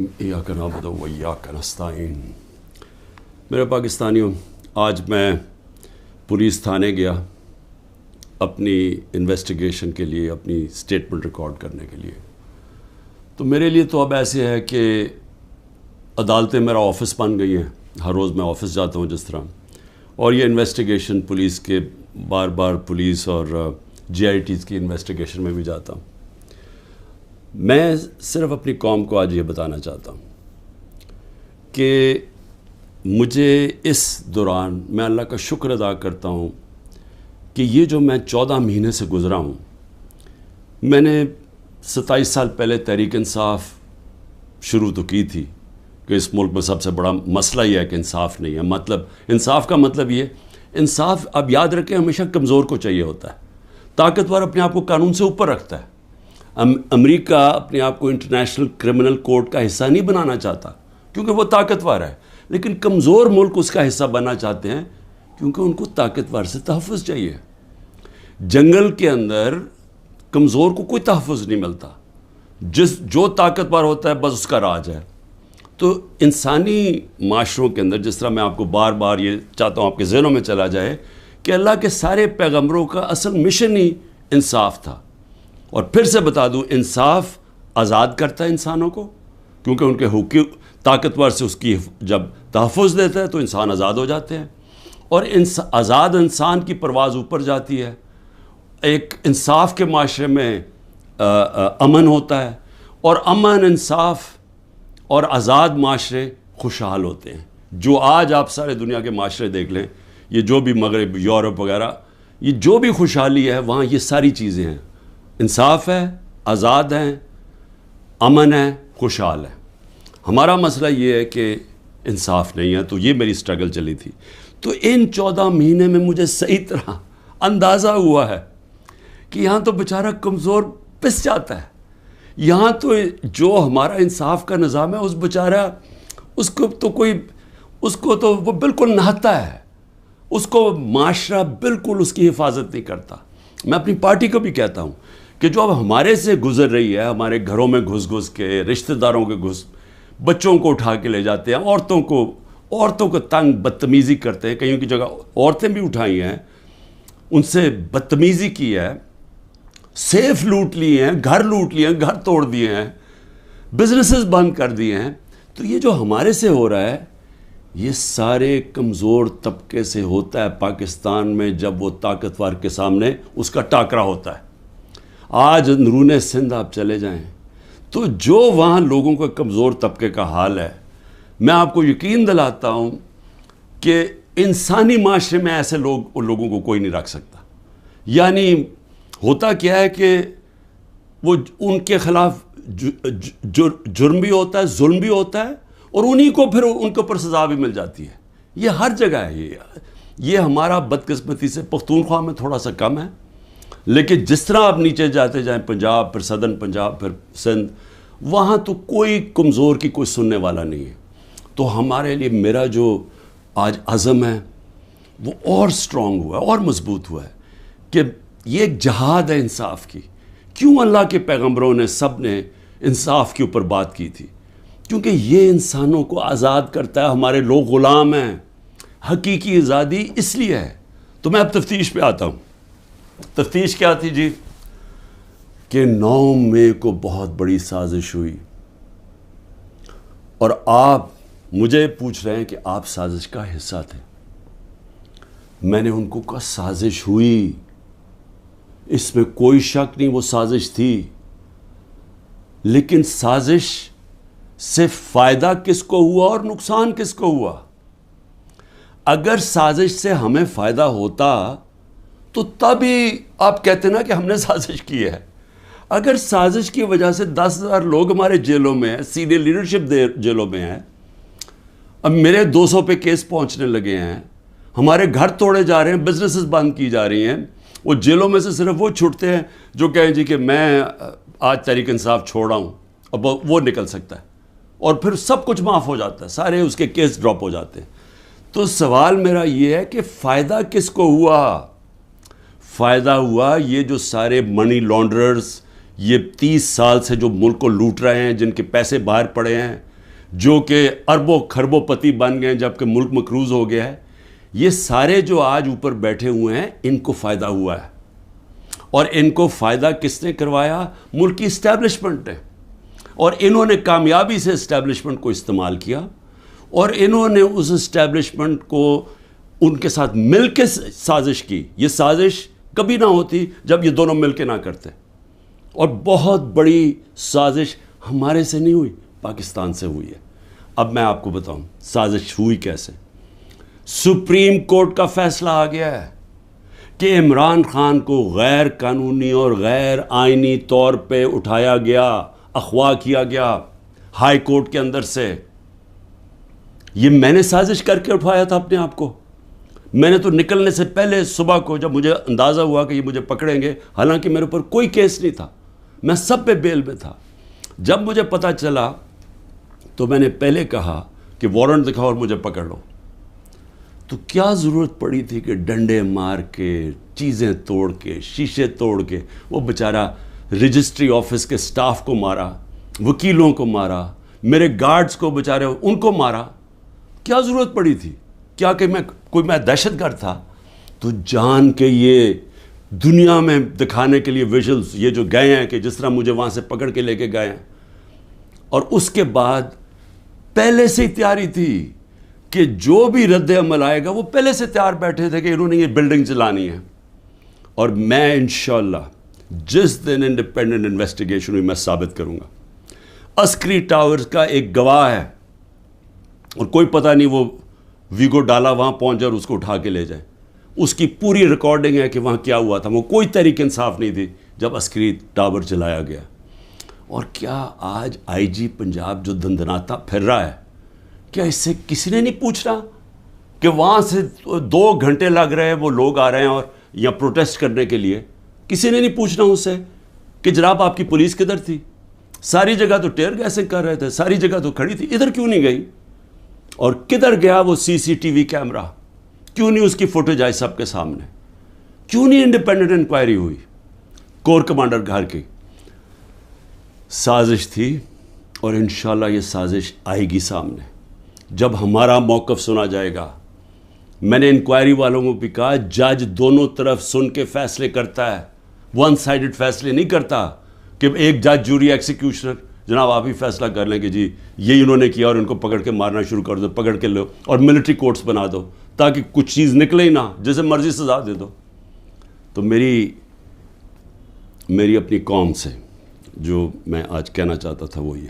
ایاک نعبد و ایاک نستعین۔ میرے پاکستانیوں، آج میں پولیس تھانے گیا اپنی انویسٹیگیشن کے لیے، اپنی سٹیٹمنٹ ریکارڈ کرنے کے لیے۔ تو میرے لیے تو اب ایسے ہے کہ عدالتیں میرا آفس بن گئی ہیں، ہر روز میں آفس جاتا ہوں جس طرح، اور یہ انویسٹیگیشن پولیس کے بار بار پولیس اور جی آئی ٹیز کی انویسٹیگیشن میں بھی جاتا ہوں۔ میں صرف اپنی قوم کو آج یہ بتانا چاہتا ہوں کہ مجھے اس دوران میں اللہ کا شکر ادا کرتا ہوں کہ یہ جو میں 14 مہینے سے گزرا ہوں، میں نے 27 سال پہلے تحریک انصاف شروع تو کی تھی کہ اس ملک میں سب سے بڑا مسئلہ یہ ہے کہ انصاف نہیں ہے۔ مطلب انصاف کا مطلب یہ، انصاف اب یاد رکھیں ہمیشہ کمزور کو چاہیے ہوتا ہے، طاقتور اپنے آپ کو قانون سے اوپر رکھتا ہے۔ امریکہ اپنے آپ کو انٹرنیشنل کرمنل کورٹ کا حصہ نہیں بنانا چاہتا کیونکہ وہ طاقتور ہے، لیکن کمزور ملک اس کا حصہ بننا چاہتے ہیں کیونکہ ان کو طاقتور سے تحفظ چاہیے۔ جنگل کے اندر کمزور کو کوئی تحفظ نہیں ملتا، جو طاقتور ہوتا ہے بس اس کا راج ہے۔ تو انسانی معاشروں کے اندر، جس طرح میں آپ کو بار بار یہ چاہتا ہوں آپ کے ذہنوں میں چلا جائے کہ اللہ کے سارے پیغمبروں کا اصل مشن ہی انصاف تھا۔ اور پھر سے بتا دوں، انصاف آزاد کرتا ہے انسانوں کو، کیونکہ ان کے حقوق طاقتور سے اس کی جب تحفظ دیتا ہے تو انسان آزاد ہو جاتے ہیں، اور آزاد انسان کی پرواز اوپر جاتی ہے۔ ایک انصاف کے معاشرے میں امن ہوتا ہے، اور امن، انصاف اور آزاد معاشرے خوشحال ہوتے ہیں۔ جو آج آپ سارے دنیا کے معاشرے دیکھ لیں، یہ جو بھی مغرب، یورپ وغیرہ، یہ جو بھی خوشحالی ہے وہاں یہ ساری چیزیں ہیں، انصاف ہے، آزاد ہیں، امن ہے، خوشحال ہے۔ ہمارا مسئلہ یہ ہے کہ انصاف نہیں ہے، تو یہ میری سٹرگل چلی تھی۔ تو ان 14 مہینے میں مجھے صحیح طرح اندازہ ہوا ہے کہ یہاں تو بیچارہ کمزور پس جاتا ہے، یہاں تو جو ہمارا انصاف کا نظام ہے اس بیچارہ اس کو تو وہ بالکل نہتا ہے، اس کو معاشرہ بالکل اس کی حفاظت نہیں کرتا۔ میں اپنی پارٹی کو بھی کہتا ہوں کہ جو اب ہمارے سے گزر رہی ہے، ہمارے گھروں میں گھس کے، رشتہ داروں کے بچوں کو اٹھا کے لے جاتے ہیں، عورتوں کو تنگ بدتمیزی کرتے ہیں، کہیں کی جگہ عورتیں بھی اٹھائی ہیں، ان سے بدتمیزی کی ہے، سیف لوٹ لیے ہیں، گھر لوٹ لیے ہیں، گھر توڑ دیے ہیں، بزنسز بند کر دیے ہیں۔ تو یہ جو ہمارے سے ہو رہا ہے یہ سارے کمزور طبقے سے ہوتا ہے پاکستان میں، جب وہ طاقتور کے سامنے اس کا ٹاکرا ہوتا ہے۔ آج اندرون سندھ آپ چلے جائیں تو جو وہاں لوگوں کا کمزور طبقے کا حال ہے، میں آپ کو یقین دلاتا ہوں کہ انسانی معاشرے میں ایسے لوگوں کو کوئی نہیں رکھ سکتا۔ یعنی ہوتا کیا ہے کہ وہ ان کے خلاف جرم بھی ہوتا ہے، ظلم بھی ہوتا ہے، اور انہی کو پھر ان کے اوپر سزا بھی مل جاتی ہے۔ یہ ہر جگہ ہے، یہ ہمارا بدقسمتی سے پختونخوا میں تھوڑا سا کم ہے، لیکن جس طرح آپ نیچے جاتے جائیں، پنجاب، پھر صدرن پنجاب، پھر سندھ، وہاں تو کوئی کمزور کی کوئی سننے والا نہیں ہے۔ تو ہمارے لیے میرا جو آج عزم ہے وہ اور سٹرونگ ہوا ہے، اور مضبوط ہوا ہے کہ یہ ایک جہاد ہے انصاف کی۔ کیوں اللہ کے پیغمبروں نے سب نے انصاف کے اوپر بات کی تھی؟ کیونکہ یہ انسانوں کو آزاد کرتا ہے۔ ہمارے لوگ غلام ہیں، حقیقی آزادی اس لیے ہے۔ تو میں اب تفتیش پہ آتا ہوں۔ تفتیش کیا تھی جی؟ کہ 9 مئی کو بہت بڑی سازش ہوئی، اور آپ مجھے پوچھ رہے ہیں کہ آپ سازش کا حصہ تھے۔ میں نے ان کو کہا سازش ہوئی، اس میں کوئی شک نہیں، وہ سازش تھی، لیکن سازش سے فائدہ کس کو ہوا اور نقصان کس کو ہوا؟ اگر سازش سے ہمیں فائدہ ہوتا تو تب ہی آپ کہتے نا کہ ہم نے سازش کی ہے۔ اگر سازش کی وجہ سے 10,000 لوگ ہمارے جیلوں میں ہیں، سینئر لیڈرشپ جیلوں میں ہیں، اب میرے 200 پہ کیس پہنچنے لگے ہیں، ہمارے گھر توڑے جا رہے ہیں، بزنسز بند کی جا رہی ہیں، وہ جیلوں میں سے صرف وہ چھوٹتے ہیں جو کہیں جی کہ میں آج تحریک انصاف چھوڑ رہا ہوں، اب وہ نکل سکتا ہے، اور پھر سب کچھ معاف ہو جاتا ہے، سارے اس کے کیس ڈراپ ہو جاتے ہیں۔ تو سوال میرا یہ ہے کہ فائدہ کس کو ہوا؟ فائدہ ہوا یہ جو سارے منی لانڈررز، یہ 30 سال سے جو ملک کو لوٹ رہے ہیں، جن کے پیسے باہر پڑے ہیں، جو کہ اربوں خربوں پتی بن گئے جبکہ ملک مقروض ہو گیا ہے، یہ سارے جو آج اوپر بیٹھے ہوئے ہیں ان کو فائدہ ہوا ہے، اور ان کو فائدہ کس نے کروایا؟ ملک کی اسٹیبلشمنٹ نے، اور انہوں نے کامیابی سے اسٹیبلشمنٹ کو استعمال کیا، اور انہوں نے اس اسٹیبلشمنٹ کو ان کے ساتھ مل کے سازش کی۔ یہ سازش کبھی نہ ہوتی جب یہ دونوں مل کے نہ کرتے، اور بہت بڑی سازش ہمارے سے نہیں ہوئی، پاکستان سے ہوئی ہے۔ اب میں آپ کو بتاؤں سازش ہوئی کیسے۔ سپریم کورٹ کا فیصلہ آ گیا ہے کہ عمران خان کو غیر قانونی اور غیر آئینی طور پہ اٹھایا گیا، اغوا کیا گیا ہائی کورٹ کے اندر سے۔ یہ میں نے سازش کر کے اٹھایا تھا اپنے آپ کو۔ میں نے تو نکلنے سے پہلے صبح کو جب مجھے اندازہ ہوا کہ یہ مجھے پکڑیں گے، حالانکہ میرے اوپر کوئی کیس نہیں تھا، میں سب پہ بیل میں تھا، جب مجھے پتہ چلا تو میں نے پہلے کہا کہ وارنٹ دکھاؤ اور مجھے پکڑ لو۔ تو کیا ضرورت پڑی تھی کہ ڈنڈے مار کے، چیزیں توڑ کے، شیشے توڑ کے، وہ بیچارہ رجسٹری آفس کے سٹاف کو مارا، وکیلوں کو مارا، میرے گارڈز کو بیچارے ان کو مارا۔ کیا ضرورت پڑی تھی؟ کیا کہ میں دہشت گرد تھا؟ تو جان کے یہ دنیا میں دکھانے کے لیے ویژلز یہ جو گئے ہیں کہ جس طرح مجھے وہاں سے پکڑ کے لے کے گئے ہیں، اور اس کے بعد پہلے سے ہی تیاری تھی کہ جو بھی رد عمل آئے گا وہ پہلے سے تیار بیٹھے تھے کہ انہوں نے یہ بلڈنگ چلانی ہے۔ اور میں انشاءاللہ جس دن انڈیپینڈنٹ انویسٹیگیشن ہوئی میں ثابت کروں گا۔ عسکری ٹاورز کا ایک گواہ ہے، اور کوئی پتہ نہیں وہ ویگو ڈالا وہاں پہنچ جائے اور اس کو اٹھا کے لے جائے، اس کی پوری ریکارڈنگ ہے کہ وہاں کیا ہوا تھا۔ وہ کوئی تحریک انصاف نہیں تھی جب عسکری ٹاور جلایا گیا۔ اور کیا آج آئی جی پنجاب جو دندناتا پھر رہا ہے، کیا اس سے کسی نے نہیں پوچھ رہا کہ وہاں سے 2 گھنٹے لگ رہے ہیں، وہ لوگ آ رہے ہیں اور یا پروٹیسٹ کرنے کے لیے، کسی نے نہیں پوچھنا اس سے کہ جناب آپ کی پولیس کدھر تھی؟ ساری جگہ تو ٹیئر گیسنگ کر رہے تھے، ساری جگہ تو کھڑی تھی، ادھر کیوں نہیں گئی؟ اور کدھر گیا وہ سی سی ٹی وی کیمرہ؟ کیوں نہیں اس کی فوٹیج آئی سب کے سامنے؟ کیوں نہیں انڈیپینڈنٹ انکوائری ہوئی؟ کور کمانڈر گھر کی سازش تھی، اور انشاءاللہ یہ سازش آئے گی سامنے جب ہمارا موقف سنا جائے گا۔ میں نے انکوائری والوں کو بھی کہا جج دونوں طرف سن کے فیصلے کرتا ہے، ون سائیڈڈ فیصلے نہیں کرتا کہ ایک جج جوری ایکسیکیوشنر جناب آپ ہی فیصلہ کر لیں کہ جی یہی انہوں نے کیا اور ان کو پکڑ کے مارنا شروع کر دو، پکڑ کے لو اور ملٹری کورٹس بنا دو تاکہ کچھ چیز نکلے ہی نہ، جیسے مرضی سزا دے دو۔ تو میری اپنی قوم سے جو میں آج کہنا چاہتا تھا وہ یہ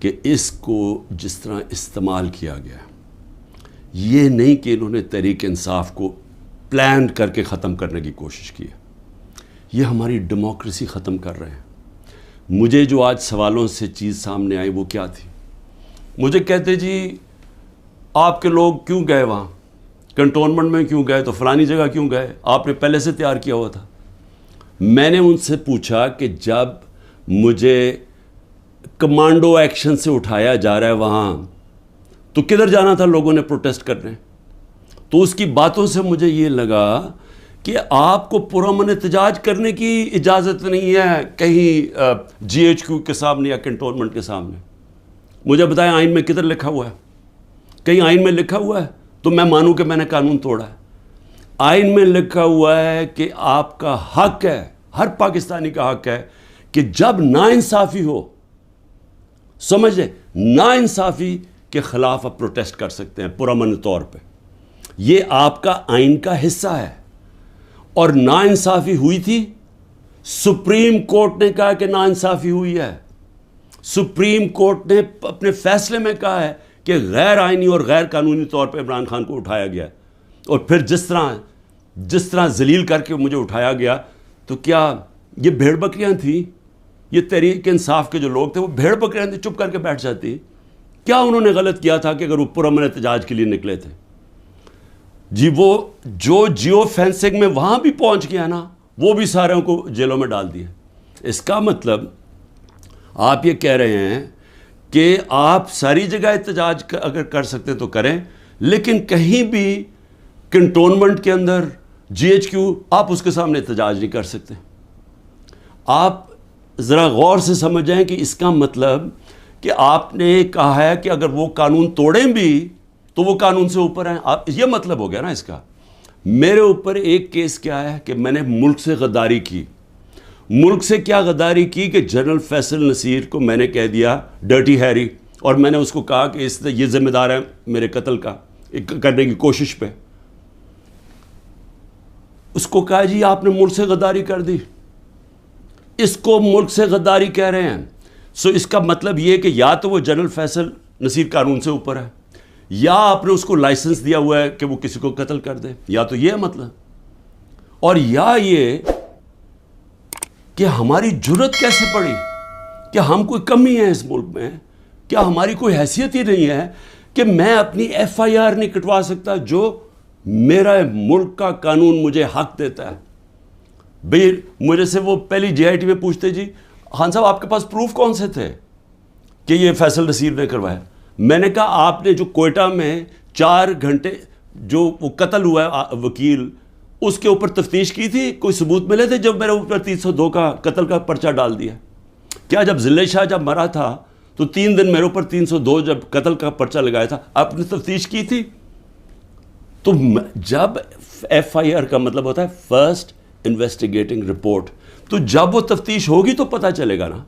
کہ اس کو جس طرح استعمال کیا گیا، یہ نہیں کہ انہوں نے تحریک انصاف کو پلان کر کے ختم کرنے کی کوشش کی ہے، یہ ہماری ڈیموکریسی ختم کر رہے ہیں۔ مجھے جو آج سوالوں سے چیز سامنے آئی وہ کیا تھی؟ مجھے کہتے جی آپ کے لوگ کیوں گئے وہاں، کنٹونمنٹ میں کیوں گئے، تو فلانی جگہ کیوں گئے، آپ نے پہلے سے تیار کیا ہوا تھا۔ میں نے ان سے پوچھا کہ جب مجھے کمانڈو ایکشن سے اٹھایا جا رہا ہے وہاں، تو کدھر جانا تھا لوگوں نے پروٹیسٹ کرنے؟ تو اس کی باتوں سے مجھے یہ لگا کہ آپ کو پرامن احتجاج کرنے کی اجازت نہیں ہے کہیں جی ایچ کیو کے سامنے یا کنٹونمنٹ کے سامنے۔ مجھے بتائیں آئین میں کدھر لکھا ہوا ہے؟ کہیں آئین میں لکھا ہوا ہے تو میں مانوں کہ میں نے قانون توڑا ہے۔ آئین میں لکھا ہوا ہے کہ آپ کا حق ہے، ہر پاکستانی کا حق ہے کہ جب ناانصافی ہو، سمجھ لیں ناانصافی کے خلاف آپ پروٹیسٹ کر سکتے ہیں پرامن طور پہ، یہ آپ کا آئین کا حصہ ہے۔ اور ناانصافی ہوئی تھی، سپریم کورٹ نے کہا کہ ناانصافی ہوئی ہے، سپریم کورٹ نے اپنے فیصلے میں کہا ہے کہ غیر آئینی اور غیر قانونی طور پہ عمران خان کو اٹھایا گیا، اور پھر جس طرح ذلیل کر کے مجھے اٹھایا گیا، تو کیا یہ بھیڑ بکریاں تھیں؟ یہ تحریک انصاف کے جو لوگ تھے وہ بھیڑ بکریاں تھیں، چپ کر کے بیٹھ جاتی؟ کیا انہوں نے غلط کیا تھا کہ اگر وہ پرامن احتجاج کے لیے نکلے تھے؟ جی وہ جو جیو فینسنگ میں وہاں بھی پہنچ گیا نا، وہ بھی ساروں کو جیلوں میں ڈال دیا۔ اس کا مطلب آپ یہ کہہ رہے ہیں کہ آپ ساری جگہ احتجاج اگر کر سکتے تو کریں، لیکن کہیں بھی کنٹونمنٹ کے اندر جی ایچ کیو آپ اس کے سامنے احتجاج نہیں کر سکتے۔ آپ ذرا غور سے سمجھ جائیں کہ اس کا مطلب کہ آپ نے کہا ہے کہ اگر وہ قانون توڑیں بھی تو وہ قانون سے اوپر ہیں. یہ مطلب ہو گیا نا اس کا. میرے اوپر ایک کیس کیا ہے کہ میں نے ملک سے غداری کی. ملک سے کیا غداری کی کہ جنرل فیصل نصیر کو میں نے کہہ دیا ڈرٹی ہیری, اور میں نے اس کو کہا کہ یہ ذمہ دار ہے میرے قتل کا کرنے کی کوشش پہ. اس کو کہا جی آپ نے ملک سے غداری کر دی. اس کو ملک سے غداری کہہ رہے ہیں. سو اس کا مطلب یہ کہ یا تو وہ جنرل فیصل نصیر قانون سے اوپر ہے, یا آپ نے اس کو لائسنس دیا ہوا ہے کہ وہ کسی کو قتل کر دے, یا تو یہ مطلب, اور یا یہ کہ ہماری جرت کیسے پڑی, کہ ہم کوئی کمی ہے اس ملک میں, کیا ہماری کوئی حیثیت ہی نہیں ہے کہ میں اپنی ایف آئی آر نہیں کٹوا سکتا جو میرا ملک کا قانون مجھے حق دیتا ہے. بھئی مجھے سے وہ پہلی جے آئی ٹی میں پوچھتے جی خان صاحب آپ کے پاس پروف کون سے تھے کہ یہ فیصل نصیر نے کروایا. میں نے کہا آپ نے جو کوئٹہ میں 4 گھنٹے جو وہ قتل ہوا ہے وکیل, اس کے اوپر تفتیش کی تھی, کوئی ثبوت ملے تھے جب میرے اوپر 302 کا قتل کا پرچہ ڈال دیا؟ کیا جب ذلِ شاہ جب مرا تھا تو 3 دن میرے اوپر 302 جب قتل کا پرچہ لگایا تھا, آپ نے تفتیش کی تھی؟ تو جب ایف آئی آر کا مطلب ہوتا ہے فرسٹ انویسٹیگیٹنگ رپورٹ, تو جب وہ تفتیش ہوگی تو پتہ چلے گا نا.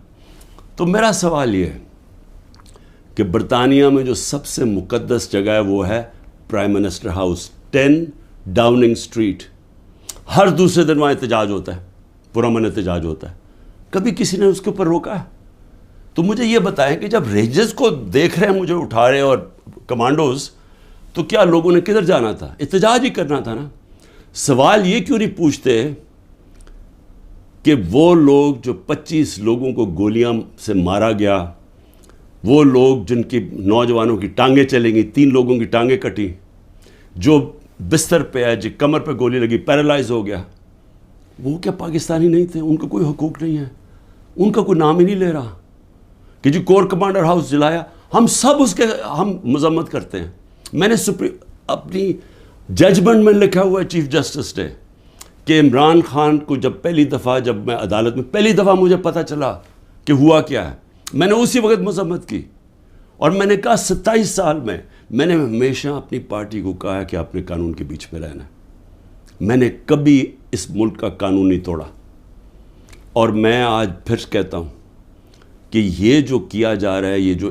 تو میرا سوال یہ ہے کہ برطانیہ میں جو سب سے مقدس جگہ ہے وہ ہے prime minister house, 10 Downing Street. ہر دوسرے دن وہاں احتجاج ہوتا ہے, پرامن احتجاج ہوتا ہے. کبھی کسی نے اس کے اوپر روکا ہے؟ تو مجھے یہ بتائیں کہ جب رینجرز کو دیکھ رہے ہیں مجھے اٹھا رہے اور کمانڈوز, تو کیا لوگوں نے کدھر جانا تھا؟ احتجاج ہی کرنا تھا نا. سوال یہ کیوں نہیں پوچھتے کہ وہ لوگ جو 25 لوگوں کو گولیاں سے مارا گیا, وہ لوگ جن کی نوجوانوں کی ٹانگیں چلیں گی, 3 لوگوں کی ٹانگیں کٹی, جو بستر پہ ہے, جو کمر پہ گولی لگی پیرالائز ہو گیا, وہ کیا پاکستانی نہیں تھے؟ ان کا کوئی حقوق نہیں ہے, ان کا کوئی نام ہی نہیں لے رہا کہ جی کور کمانڈر ہاؤس جلایا. ہم سب اس کے ہم مذمت کرتے ہیں. میں نے اپنی ججمنٹ میں لکھا ہوا ہے چیف جسٹس نے کہ عمران خان کو جب پہلی دفعہ, جب میں عدالت میں پہلی دفعہ مجھے پتہ چلا کہ ہوا کیا ہے, میں نے اسی وقت مذمت کی. اور میں نے کہا 27 سال میں نے ہمیشہ اپنی پارٹی کو کہا ہے کہ اپنے قانون کے بیچ میں رہنا ہے. میں نے کبھی اس ملک کا قانون نہیں توڑا, اور میں آج پھر کہتا ہوں کہ یہ جو کیا جا رہا ہے, یہ جو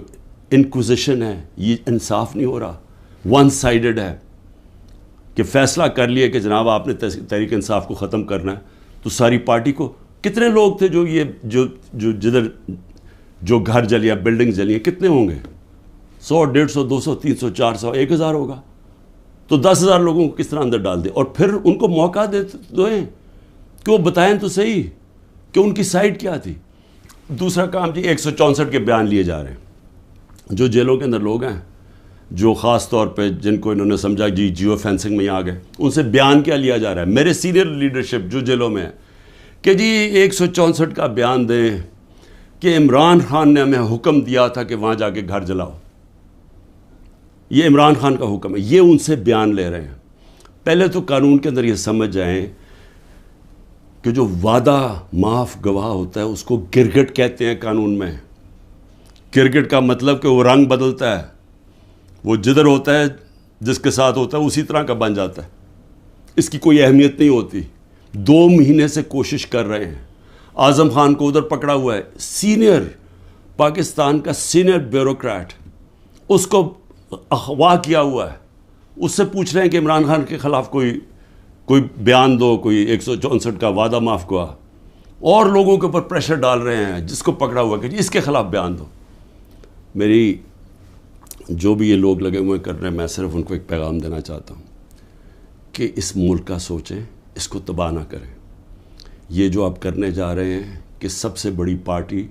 انکوزیشن ہے, یہ انصاف نہیں ہو رہا, ون سائیڈڈ ہے. کہ فیصلہ کر لیا کہ جناب آپ نے تحریک انصاف کو ختم کرنا ہے, تو ساری پارٹی کو, کتنے لوگ تھے جو یہ جو جدھر جو گھر جلیا, بلڈنگ جلی, کتنے ہوں گے؟ 100, 150, 200, 300, 400, 1000 ہوگا. تو 10,000 لوگوں کو کس طرح اندر ڈال دیں, اور پھر ان کو موقع دیں کہ وہ بتائیں تو صحیح کہ ان کی سائڈ کیا تھی. دوسرا کام جی 164 کے بیان لیے جا رہے ہیں. جو جیلوں کے اندر لوگ ہیں, جو خاص طور پہ جن کو انہوں نے سمجھا جی جیو فینسنگ میں آ گئے, ان سے بیان کیا لیا جا رہا ہے؟ میرے سینئر لیڈرشپ جو جیلوں میں ہے کہ جی 164 کا بیان دیں کہ عمران خان نے ہمیں حکم دیا تھا کہ وہاں جا کے گھر جلاؤ. یہ عمران خان کا حکم ہے, یہ ان سے بیان لے رہے ہیں. پہلے تو قانون کے اندر یہ سمجھ جائیں کہ جو وعدہ معاف گواہ ہوتا ہے اس کو گرگٹ کہتے ہیں قانون میں. گرگٹ کا مطلب کہ وہ رنگ بدلتا ہے, وہ جدھر ہوتا ہے جس کے ساتھ ہوتا ہے اسی طرح کا بن جاتا ہے, اس کی کوئی اہمیت نہیں ہوتی. 2 مہینے سے کوشش کر رہے ہیں. اعظم خان کو ادھر پکڑا ہوا ہے, سینئر پاکستان کا سینئر بیوروکریٹ, اس کو اغوا کیا ہوا ہے. اس سے پوچھ رہے ہیں کہ عمران خان کے خلاف کوئی بیان دو, کوئی 164 کا وعدہ معاف گواہ, اور لوگوں کے اوپر پریشر ڈال رہے ہیں جس کو پکڑا ہوا کہ اس کے خلاف بیان دو. میری جو بھی یہ لوگ لگے ہوئے کر رہے ہیں, میں صرف ان کو ایک پیغام دینا چاہتا ہوں کہ اس ملک کا سوچیں, اس کو تباہ نہ کریں. یہ جو آپ کرنے جا رہے ہیں کہ سب سے بڑی پارٹی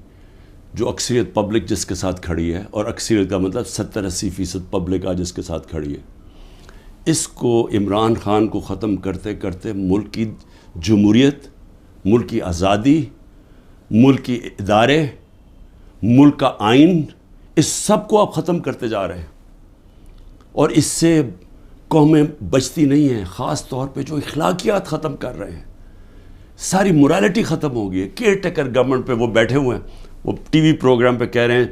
جو اکثریت پبلک جس کے ساتھ کھڑی ہے, اور اکثریت کا مطلب 70-80% پبلک آج جس کے ساتھ کھڑی ہے, اس کو عمران خان کو ختم کرتے کرتے ملک کی جمہوریت, ملک کی آزادی, ملک کی ادارے, ملک کا آئین, اس سب کو آپ ختم کرتے جا رہے ہیں. اور اس سے قومیں بچتی نہیں ہیں, خاص طور پہ جو اخلاقیات ختم کر رہے ہیں. ساری morality ختم ہو گئی ہے. کیئر ٹیکر گورنمنٹ پہ وہ بیٹھے ہوئے ہیں, وہ ٹی وی پروگرام پہ کہہ رہے ہیں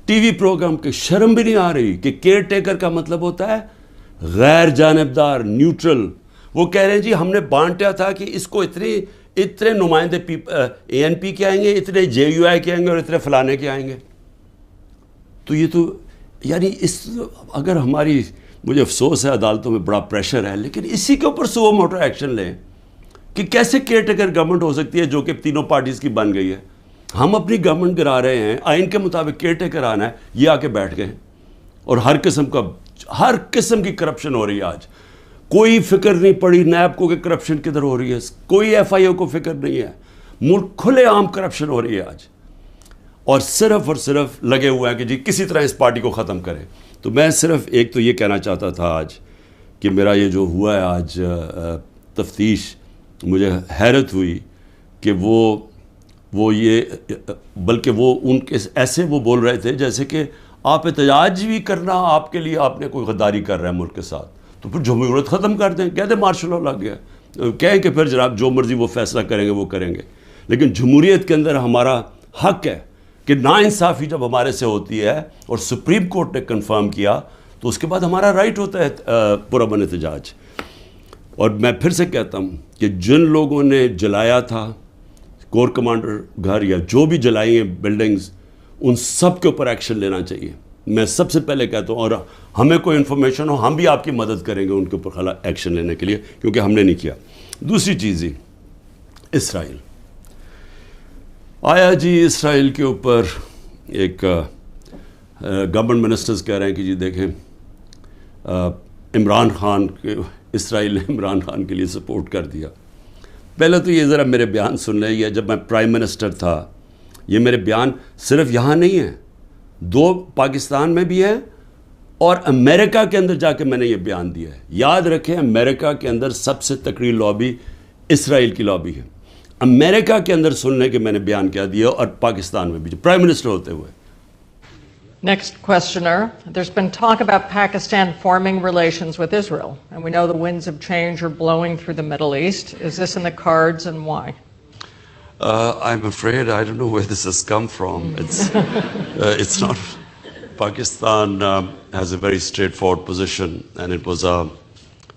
ٹی وی پروگرام کے شرم بھی نہیں آ رہی کہ کیئر ٹیکر کا مطلب ہوتا ہے غیر جانبدار، نیوٹرل. وہ کہہ رہے ہیں جی ہم نے بانٹا تھا کہ اس کو اتنے نمائندے اے این پی کے آئیں گے، اتنے جے یو آئی کے آئیں گے اور اتنے فلانے کے آئیں گے. تو یہ تو یعنی اگر ہماری، مجھے افسوس ہے عدالتوں میں بڑا پریشر ہے، لیکن اسی کے اوپر سو موٹر ایکشن لیں کہ کیسے کیئر ٹیکر گورنمنٹ ہو سکتی ہے جو کہ تینوں پارٹیز کی بن گئی ہے. ہم اپنی گورنمنٹ گرا رہے ہیں، آئین کے مطابق کیئر ٹیکر آنا ہے، یہ آ کے بیٹھ گئے اور ہر قسم کی کرپشن ہو رہی ہے. آج کوئی فکر نہیں پڑی نیب کو کہ کرپشن کدھر ہو رہی ہے، کوئی ایف آئی او کو فکر نہیں ہے. ملک کھلے عام کرپشن ہو رہی ہے آج، اور صرف لگے ہوئے ہیں کہ جی کسی طرح اس پارٹی کو ختم کریں. تو میں صرف ایک تو یہ کہنا چاہتا تھا آج کہ میرا یہ جو ہوا ہے آج تفتیش، مجھے حیرت ہوئی کہ وہ یہ، بلکہ وہ ان کے ایسے وہ بول رہے تھے جیسے کہ آپ احتجاج بھی کرنا آپ کے لیے آپ نے کوئی غداری کر رہا ہے ملک کے ساتھ، تو پھر جمہوریت ختم کر دیں، کہہ دیں مارشل لا لگ گیا، کہیں کہ پھر جناب جو مرضی وہ فیصلہ کریں گے وہ کریں گے. لیکن جمہوریت کے اندر ہمارا حق ہے کہ ناانصافی جب ہمارے سے ہوتی ہے اور سپریم کورٹ نے کنفرم کیا تو اس کے بعد ہمارا رائٹ ہوتا ہے پرامن احتجاج. اور میں پھر سے کہتا ہوں کہ جن لوگوں نے جلایا تھا کور کمانڈر گھر یا جو بھی جلائی ہیں بلڈنگز، ان سب کے اوپر ایکشن لینا چاہیے. میں سب سے پہلے کہتا ہوں، اور ہمیں کوئی انفارمیشن ہو ہم بھی آپ کی مدد کریں گے ان کے اوپر ایکشن لینے کے لیے، کیونکہ ہم نے نہیں کیا. دوسری چیز ہی اسرائیل آیا جی، اسرائیل کے اوپر ایک گورنمنٹ منسٹرز کہہ رہے ہیں کہ جی دیکھیں عمران خان کے، اسرائیل نے عمران خان کے لیے سپورٹ کر دیا. پہلے تو یہ ذرا میرے بیان سن لیں، یہ جب میں پرائم منسٹر تھا، یہ میرے بیان صرف یہاں نہیں ہیں، 2 پاکستان میں بھی ہیں اور امریکہ کے اندر جا کے میں نے یہ بیان دیا ہے. یاد رکھیں امریکہ کے اندر سب سے تکڑی لابی اسرائیل کی لابی ہے. امریکہ کے اندر سننے کے میں نے بیان کیا دیا، اور پاکستان میں بھی پرائم منسٹر ہوتے ہوئے. Next questioner. There's been talk about Pakistan forming relations with Israel, and we know the winds of change are blowing through the Middle East. Is this in the cards, and why? I'm afraid I don't know where this has come from. It's not. Pakistan has a very straightforward position, and it was a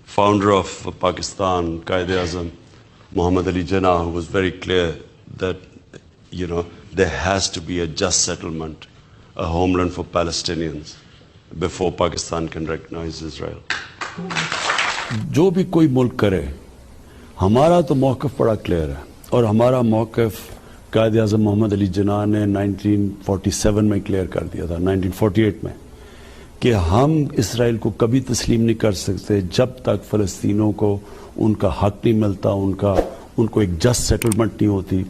founder of Pakistan, Quaid-e-Azam, Muhammad Ali Jinnah, who was very clear that, there has to be a just settlement, a homeland for Palestinians before Pakistan can recognize Israel. جو بھی کوئی ملک کرے، ہمارا تو موقف بڑا clear ہے، اور ہمارا موقف قائد اعظم محمد علی جناح نے 1947 میں کلیئر کر دیا تھا، 1948 میں، کہ ہم اسرائیل کو کبھی تسلیم نہیں کر سکتے جب تک فلسطینوں کو ان کا حق نہیں ملتا، ان کو ایک جسٹ سیٹلمنٹ نہیں ہوتی.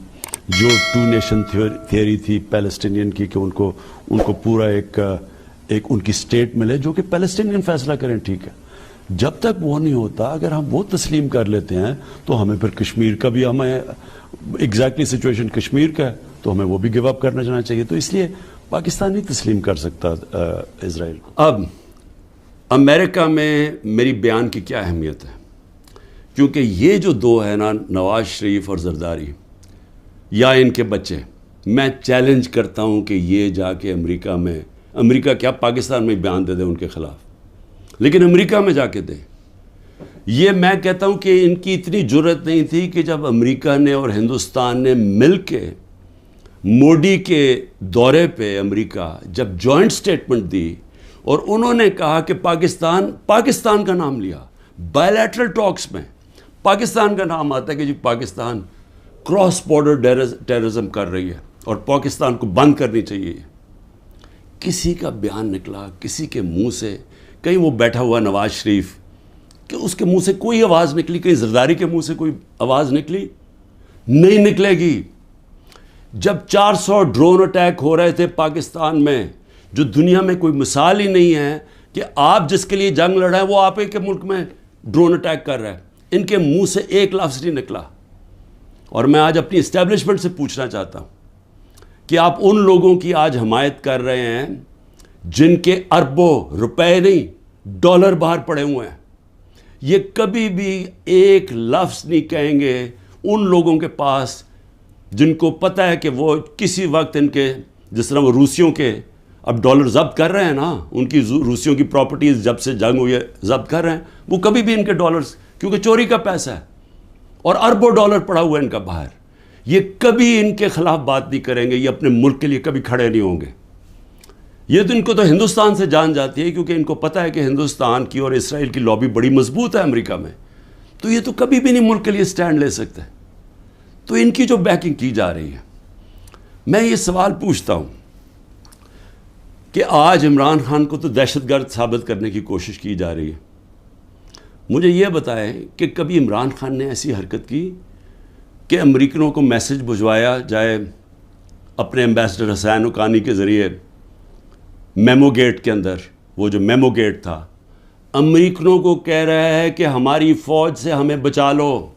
جو 2 نیشن تھیوری تھی پیلسٹینین کی کہ ان کو پورا ایک ان کی اسٹیٹ ملے جو کہ پیلسٹینین فیصلہ کریں، ٹھیک ہے. جب تک وہ نہیں ہوتا، اگر ہم وہ تسلیم کر لیتے ہیں تو ہمیں پھر کشمیر کا بھی، ہمیں ایگزیکٹلی سچویشن کشمیر کا ہے تو ہمیں وہ بھی گیو اپ کرنا چاہنا چاہیے. تو اس لیے پاکستان نہیں تسلیم کر سکتا اسرائیل کو. اب امریکہ میں میری بیان کی کیا اہمیت ہے؟ کیونکہ یہ جو 2 ہیں نا، نواز شریف اور زرداری یا ان کے بچے، میں چیلنج کرتا ہوں کہ یہ جا کے امریکہ کیا پاکستان میں بیان دے دیں ان کے خلاف، لیکن امریکہ میں جا کے دیں. یہ میں کہتا ہوں کہ ان کی اتنی جرت نہیں تھی کہ جب امریکہ نے اور ہندوستان نے مل کے موڈی کے دورے پہ امریکہ جب جوائنٹ سٹیٹمنٹ دی اور انہوں نے کہا کہ پاکستان کا نام لیا، بائیلیٹرل ٹاکس میں پاکستان کا نام آتا ہے کہ جی پاکستان کراس بارڈر ٹیررزم کر رہی ہے اور پاکستان کو بند کرنی چاہیے. کسی کا بیان نکلا کسی کے منہ سے، کہیں وہ بیٹھا ہوا نواز شریف کہ اس کے منہ سے کوئی آواز نکلی، کہیں زرداری کے منہ سے کوئی آواز نکلی؟ نہیں نکلے گی. جب 400 ڈرون اٹیک ہو رہے تھے پاکستان میں، جو دنیا میں کوئی مثال ہی نہیں ہے کہ آپ جس کے لیے جنگ لڑ رہے ہیں وہ آپ کے ملک میں ڈرون اٹیک کر رہے ہیں، ان کے منہ سے ایک لفظ نہیں نکلا. اور میں آج اپنی اسٹیبلشمنٹ سے پوچھنا چاہتا ہوں کہ آپ ان لوگوں کی آج حمایت کر رہے ہیں جن کے اربوں روپے نہیں ڈالر باہر پڑے ہوئے ہیں. یہ کبھی بھی ایک لفظ نہیں کہیں گے ان لوگوں کے پاس جن کو پتہ ہے کہ وہ کسی وقت ان کے، جس طرح وہ روسیوں کے اب ڈالر ضبط کر رہے ہیں نا، ان کی روسیوں کی پراپرٹیز جب سے جنگ ہوئی ہے ضبط کر رہے ہیں، وہ کبھی بھی ان کے ڈالرز، کیونکہ چوری کا پیسہ ہے اور اربوں ڈالر پڑا ہوا ہے ان کا باہر، یہ کبھی ان کے خلاف بات نہیں کریں گے، یہ اپنے ملک کے لیے کبھی کھڑے نہیں ہوں گے. یہ تو ان کو تو ہندوستان سے جان جاتی ہے، کیونکہ ان کو پتہ ہے کہ ہندوستان کی اور اسرائیل کی لابی بڑی مضبوط ہے امریکہ میں، تو یہ تو کبھی بھی نہیں ملک کے لیے سٹینڈ لے سکتے. تو ان کی جو بیکنگ کی جا رہی ہے، میں یہ سوال پوچھتا ہوں کہ آج عمران خان کو تو دہشت گرد ثابت کرنے کی کوشش کی جا رہی ہے. مجھے یہ بتائیں کہ کبھی عمران خان نے ایسی حرکت کی کہ امریکنوں کو میسج بھجوایا جائے اپنے ایمبیسڈر حسین حقانی کے ذریعے میمو گیٹ کے اندر، وہ جو میمو گیٹ تھا، امریکنوں کو کہہ رہا ہے کہ ہماری فوج سے ہمیں بچا لو،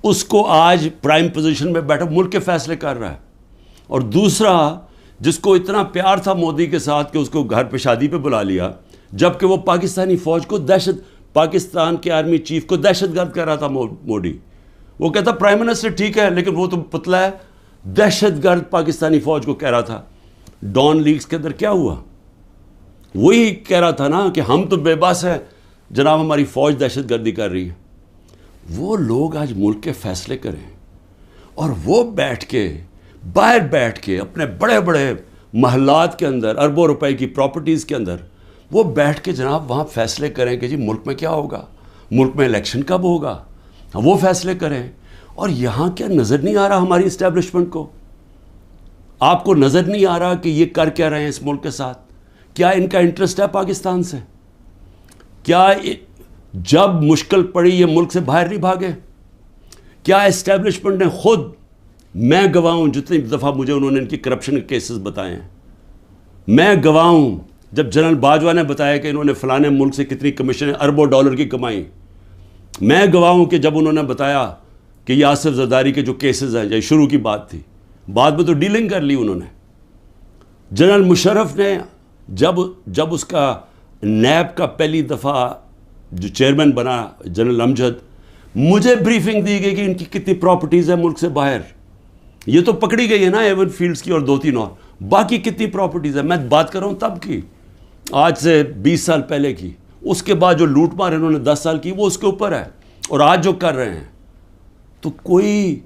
اس کو آج پرائم پوزیشن میں بیٹھا ملک کے فیصلے کر رہا ہے. اور دوسرا، جس کو اتنا پیار تھا مودی کے ساتھ کہ اس کو گھر پہ شادی پہ بلا لیا، جبکہ وہ پاکستانی فوج کو پاکستان کے آرمی چیف کو دہشت گرد کہہ رہا تھا مودی. وہ کہتا پرائم منسٹر ٹھیک ہے لیکن وہ تو پتلا ہے، دہشت گرد پاکستانی فوج کو کہہ رہا تھا. ڈان لیکس کے اندر کیا ہوا؟ وہی کہہ رہا تھا نا کہ ہم تو بے بس ہیں جناب، ہماری فوج دہشت گردی کر رہی ہے. وہ لوگ آج ملک کے فیصلے کریں اور وہ باہر بیٹھ کے اپنے بڑے بڑے محلات کے اندر، اربوں روپے کی پراپرٹیز کے اندر، وہ بیٹھ کے جناب وہاں فیصلے کریں کہ جی ملک میں کیا ہوگا، ملک میں الیکشن کب ہوگا، وہ فیصلے کریں. اور یہاں کیا نظر نہیں آ رہا ہماری اسٹیبلشمنٹ کو؟ آپ کو نظر نہیں آ رہا کہ یہ کر کیا رہے ہیں اس ملک کے ساتھ؟ کیا ان کا انٹرسٹ ہے پاکستان سے؟ کیا جب مشکل پڑی یہ ملک سے باہر نہیں بھاگے؟ کیا اسٹیبلشمنٹ نے خود، میں گواہ ہوں جتنی دفعہ مجھے انہوں نے ان کی کرپشن کے کیسز بتائے ہیں، میں گواہ ہوں جب جنرل باجوہ نے بتایا کہ انہوں نے فلانے ملک سے کتنی کمیشن اربوں ڈالر کی کمائی، میں گواہ ہوں کہ جب انہوں نے بتایا کہ یہ آصف زرداری کے جو کیسز ہیں، یہ شروع کی بات تھی، بعد میں تو ڈیلنگ کر لی انہوں نے. جنرل مشرف نے جب اس کا نیب کا پہلی دفعہ جو چیئرمین بنا جنرل امجد، مجھے بریفنگ دی گئی کہ ان کی کتنی پراپرٹیز ہیں ملک سے باہر. یہ تو پکڑی گئی ہے نا ایون فیلڈز کی اور 2-3 اور، باقی کتنی پراپرٹیز ہیں؟ میں بات کر رہا ہوں تب کی، آج سے 20 سال پہلے کی. اس کے بعد جو لوٹ مار انہوں نے 10 سال کی وہ اس کے اوپر ہے، اور آج جو کر رہے ہیں. تو کوئی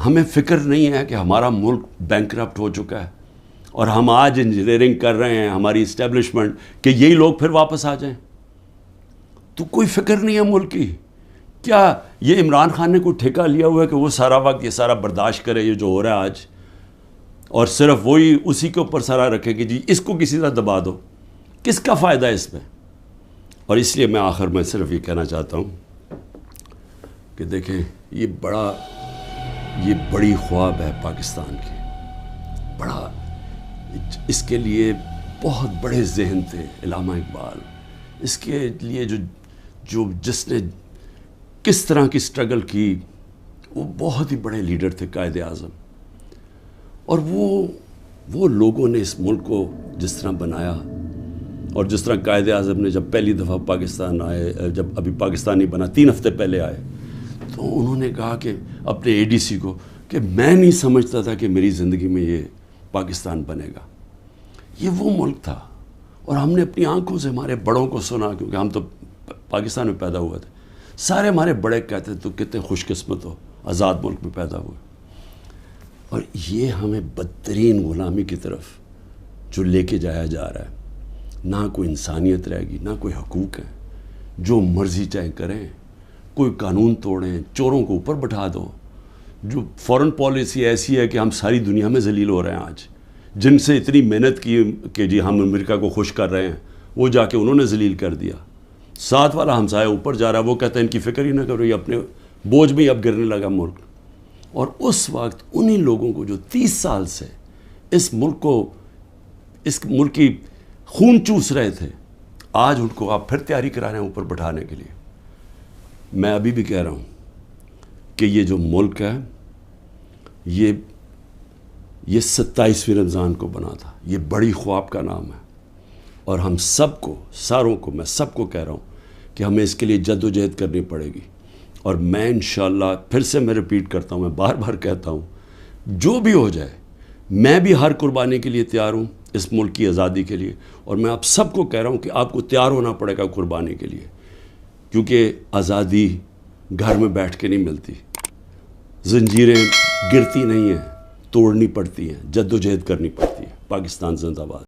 ہمیں فکر نہیں ہے کہ ہمارا ملک بینکرپٹ ہو چکا ہے اور ہم آج انجینئرنگ کر رہے ہیں ہماری اسٹیبلشمنٹ کہ یہی لوگ پھر واپس آ جائیں؟ تو کوئی فکر نہیں ہے ملک کی. کیا یہ عمران خان نے کوئی ٹھیکہ لیا ہوا ہے کہ وہ سارا وقت یہ سارا برداشت کرے یہ جو ہو رہا ہے آج، اور صرف وہی اسی کے اوپر سارا رکھے کہ جی اس کو کسی طرح دبا دو؟ کس کا فائدہ ہے اس میں؟ اور اس لیے میں آخر میں صرف یہ کہنا چاہتا ہوں کہ دیکھیں یہ بڑی خواب ہے پاکستان کی، بڑا، اس کے لیے بہت بڑے ذہن تھے علامہ اقبال، اس کے لیے جس نے کس طرح کی سٹرگل کی، وہ بہت ہی بڑے لیڈر تھے، قائد اعظم. اور وہ لوگوں نے اس ملک کو جس طرح بنایا، اور جس طرح قائد اعظم نے جب پہلی دفعہ پاکستان آئے، جب ابھی پاکستان نہیں بنا 3 ہفتے پہلے آئے، تو انہوں نے کہا کہ اپنے اے ڈی سی کو کہ میں نہیں سمجھتا تھا کہ میری زندگی میں یہ پاکستان بنے گا. یہ وہ ملک تھا، اور ہم نے اپنی آنکھوں سے ہمارے بڑوں کو سنا، کیونکہ ہم تو پاکستان میں پیدا ہوئے تھے. سارے ہمارے بڑے کہتے تو کتنے خوش قسمت ہو، آزاد ملک میں پیدا ہوئے. اور یہ ہمیں بدترین غلامی کی طرف جو لے کے جایا جا رہا ہے. نہ کوئی انسانیت رہے گی، نہ کوئی حقوق ہیں، جو مرضی چاہے کریں، کوئی قانون توڑیں، چوروں کو اوپر بٹھا دو. جو فورن پالیسی ایسی ہے کہ ہم ساری دنیا میں ذلیل ہو رہے ہیں آج، جن سے اتنی محنت کی کہ جی ہم امریکہ کو خوش کر رہے ہیں، وہ جا کے انہوں نے ذلیل کر دیا. ساتھ والا ہمسایہ اوپر جا رہا ہے، وہ کہتا ہے ان کی فکر ہی نہ کرو، یہ اپنے بوجھ میں ہی اب گرنے لگا ملک. اور اس وقت انہی لوگوں کو جو 30 سال سے اس ملک کی خون چوس رہے تھے، آج ان کو آپ پھر تیاری کرا رہے ہیں اوپر بٹھانے کے لیے. میں ابھی بھی کہہ رہا ہوں کہ یہ جو ملک ہے، یہ 27ویں رمضان کو بنا تھا. یہ بڑی خواب کا نام ہے، اور ہم سب کو، ساروں کو، میں سب کو کہہ رہا ہوں کہ ہمیں اس کے لیے جد و جہد کرنی پڑے گی. اور میں انشاءاللہ پھر سے میں ریپیٹ کرتا ہوں، میں بار بار کہتا ہوں، جو بھی ہو جائے، میں بھی ہر قربانی کے لیے تیار ہوں اس ملک کی آزادی کے لیے، اور میں آپ سب کو کہہ رہا ہوں کہ آپ کو تیار ہونا پڑے گا قربانی کے لیے، کیونکہ آزادی گھر میں بیٹھ کے نہیں ملتی، زنجیریں گرتی نہیں ہیں، توڑنی پڑتی ہیں، جد و جہد کرنی پڑتی ہے۔ پاکستان زندہ باد۔